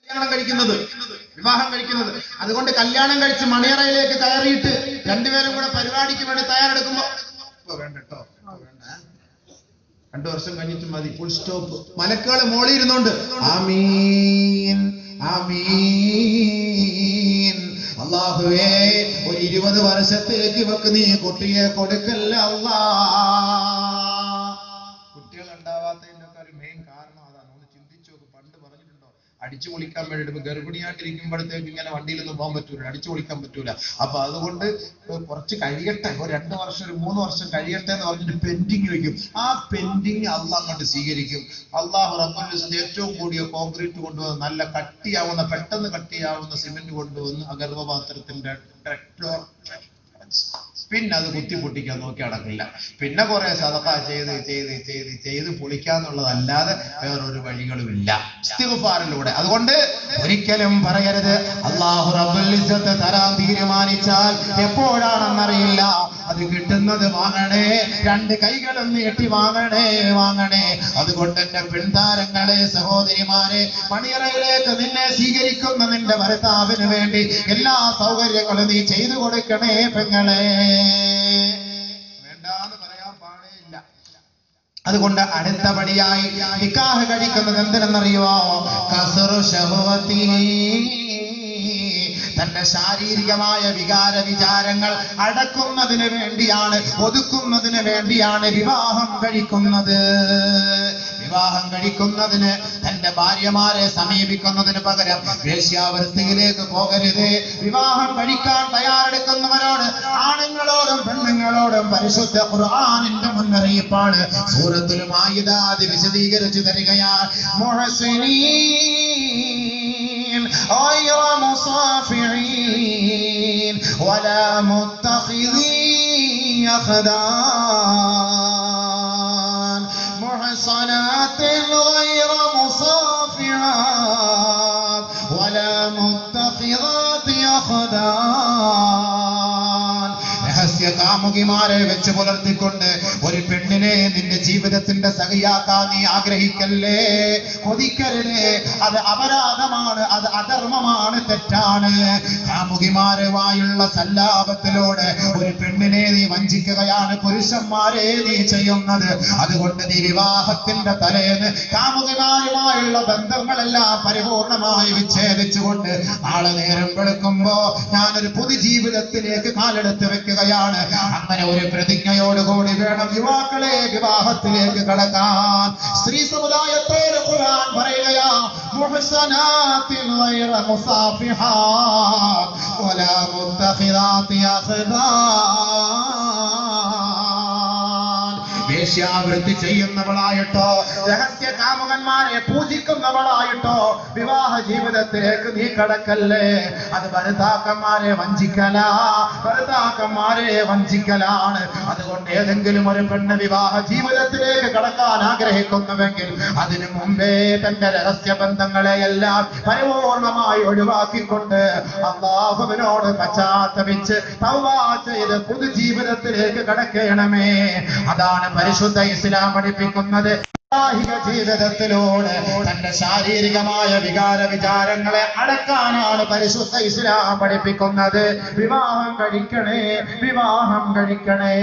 വിവാഹം കഴിക്കുന്നത്. അതുകൊണ്ട് കല്യാണം കഴിച്ച് മണിയറയിലേക്ക് കയറിയിട്ട് രണ്ടുപേരും കൂടെ പരിപാടിക്ക് വേണ്ടി തയ്യാറെടുക്കുമ്പോ വേണ്ട കേട്ടോ, വേണ്ട, 2 വർഷം കഴിഞ്ഞിട്ട് മതി, ഫുൾ സ്റ്റോപ്പ്. മലക്കുകളെ മോളിൽ ഇരുന്നോണ്ട് ആമീൻ ആമീൻ, അല്ലാഹുവേ ഒരു 20 വർഷത്തേക്ക് ഇവക്ക് നീ കുട്ടിയെ കൊടുക്കല്ല അല്ലാ. കുട്ടികൾ ഉണ്ടാവാത്തതിന്റെ ഒക്കെ ഒരു മെയിൻ കാരണം അതാണ്. ഒന്ന് ചിന്തിച്ചു നോക്ക്. പണ്ട് പറഞ്ഞിട്ടുണ്ടോ, അടിച്ചു പൊളിക്കാൻ വേണ്ടിട്ട് ഗർഭിണിയായിട്ടിരിക്കുമ്പോഴത്തേക്ക് ഇങ്ങനെ വണ്ടിയിലൊന്നും പോകാൻ പറ്റൂല, അടിച്ചു പൊളിക്കാൻ പറ്റൂല. അപ്പൊ അതുകൊണ്ട് കുറച്ച് കഴിയട്ടെ, ഒരു 2 വർഷം ഒരു 3 വർഷം കഴിയട്ടെ എന്ന് പറഞ്ഞിട്ട് പെൻഡിങ് വെക്കും. ആ പെൻഡിങ് അള്ളാഹ് അങ്ങോട്ട് സ്വീകരിക്കും. അള്ളാഹു റബ്ബുൽ ഇസ്സത്ത് ഏറ്റവും കൂടിയ കോൺക്രീറ്റ് കൊണ്ടുവന്ന്, നല്ല കട്ടിയാവുന്ന, പെട്ടെന്ന് കട്ടിയാവുന്ന സിമെന്റ് കൊണ്ടുവന്ന് ആ ഗർഭപാത്രത്തിന്റെ പിന്നെ അത് കുത്തി പൊട്ടിക്കാൻ നോക്കി നടക്കില്ല. പിന്നെ കുറെ സദഖ ചെയ്ത് ചെയ്ത് ചെയ്ത് ചെയ്ത് പൊളിക്കാന്നുള്ളതല്ലാതെ വേറൊരു വഴികളുമില്ല ഇസ്തിഗ്ഫാറിലൂടെ. അതുകൊണ്ട് ഒരിക്കലും പറയരുത് അല്ലാഹു റബ്ബുൽ ഇസ്സത്ത് തരാൻ തീരുമാനിച്ചാൽ എപ്പോഴാണെന്നറിയില്ല, അത് കിട്ടുന്നത് വാങ്ങണേ, 2 കൈകളും നീട്ടി വാങ്ങണേ വാങ്ങണേ. അതുകൊണ്ട് എന്റെ പിൻതാരങ്ങളെ, സഹോദരിമാരെ, മണിയറയിലേക്ക് നിന്നെ സ്വീകരിക്കുന്ന നിന്റെ ഭർത്താവിന് വേണ്ടി എല്ലാ സൗകര്യങ്ങളും നീ ചെയ്തു കൊടുക്കണേ പെങ്ങളെ. വേണ്ടാന്ന് പറയാൻ പാടില്ല. അതുകൊണ്ട് അടുത്തപടിയായി നിക്കാഹ് കഴിക്കുന്നത് എന്തിനെന്നറിയോ? കസ്റു ശഹവതി, തന്റെ ശാരീരികമായ വികാര വിചാരങ്ങൾ അടക്കുന്നതിന് വേണ്ടിയാണ്, ഒതുക്കുന്നതിന് വേണ്ടിയാണ് വിവാഹം കഴിക്കുന്നത്. വിവാഹം കഴിക്കുന്നതിന് തന്റെ ഭാര്യമാരെ സമീപിക്കുന്നതിന് പകരം വേശ്യാവൃത്തിയിലേക്ക് പോകരുത്. വിവാഹം കഴിക്കാൻ തയ്യാറെടുക്കുന്നവരോട്, ആണുങ്ങളോടും പെണ്ണുങ്ങളോടും പരിശുദ്ധ ഖുർആനിന്റെ മുന്നറിയിപ്പാണ്. സൂറത്തുൽ മാഇദ വിശദീകരിച്ചു തരികയാണ്. മുഹ്സിനീൻ غير مصافحين ولا متخذي أخدان محصنات غير مصافحات ولا متخذات أخدان. കാമുകിമാരെ വെച്ച് പുലർത്തിക്കൊണ്ട് ഒരു പെണ്ണിനെ നിന്റെ ജീവിതത്തിന്റെ സഖിയാക്കാൻ നീ ആഗ്രഹിക്കല്ലേ, കൊതിക്കരുതേ. അത് അപരാധമാണ്, അത് അധർമ്മമാണ്, തെറ്റാണ്. കാമുകിമാരുമായുള്ള സല്ലാപത്തിലൂടെ ഒരു പെണ്ണിനെ നീ വഞ്ചിക്കുകയാണ് പുരുഷന്മാരെ നീ ചെയ്യുന്നത്. അതുകൊണ്ട് നീ വിവാഹത്തിന്റെ തലേന്ന് കാമുകിമാരുമായുള്ള ബന്ധങ്ങളെല്ലാം പരിപൂർണമായി വിച്ഛേദിച്ചുകൊണ്ട് നാളെ നേരം വെളുക്കുമ്പോ ഞാനൊരു പൊതുജീവിതത്തിലേക്ക് കാലെടുത്ത് വെക്കുകയാണ്. അങ്ങനെ ഒരു പ്രതിജ്ഞയോടുകൂടി വേണം യുവാക്കളെ വിവാഹത്തിലേക്ക് കടക്കാൻ. സ്ത്രീ സമുദായത്തോട് ഖുർആൻ പറയുകയാ, മുഹ്സനാത്തിൻ ഗൈറ മുസാഫിഹാത്ത് വലാ മുത്തഖിദാതി അഖ്ദാൻ. വേശ്യാവൃത്തി ചെയ്യുന്നവളായിട്ടോ രഹസ്യ കാമുകന്മാരെ പൂജിക്കുന്നവളായിട്ടോ വിവാഹ ജീവിതത്തിലേക്ക് നീ കടക്കല്ലേ. അത് ഭർത്താക്കന്മാരെ വഞ്ചിക്കലാണ്. അതുകൊണ്ട് ഏതെങ്കിലും ഒരു പെണ്ണ് വിവാഹ ജീവിതത്തിലേക്ക് കടക്കാൻ ആഗ്രഹിക്കുന്നുവെങ്കിൽ അതിനു മുമ്പേ തന്റെ രഹസ്യ ബന്ധങ്ങളെയെല്ലാം പരിപൂർണമായി ഒഴിവാക്കിക്കൊണ്ട് അല്ലാഹുവിനോട് പശ്ചാത്തപിച്ച് തൗബ ചെയ്ത് പുതുജീവിതത്തിലേക്ക് കടക്കണമേ. അതാണ് പരിശുദ്ധ ഇസ്ലാം പഠിപ്പിക്കുന്നത്. വൈവാഹിക ജീവിതത്തിലൂടെ തന്റെ ശാരീരികമായ വികാര വിചാരങ്ങളെ അടക്കാനാണ് പരിശുദ്ധ ഇസ്ലാം പഠിപ്പിക്കുന്നത്. വിവാഹം കഴിക്കണേ.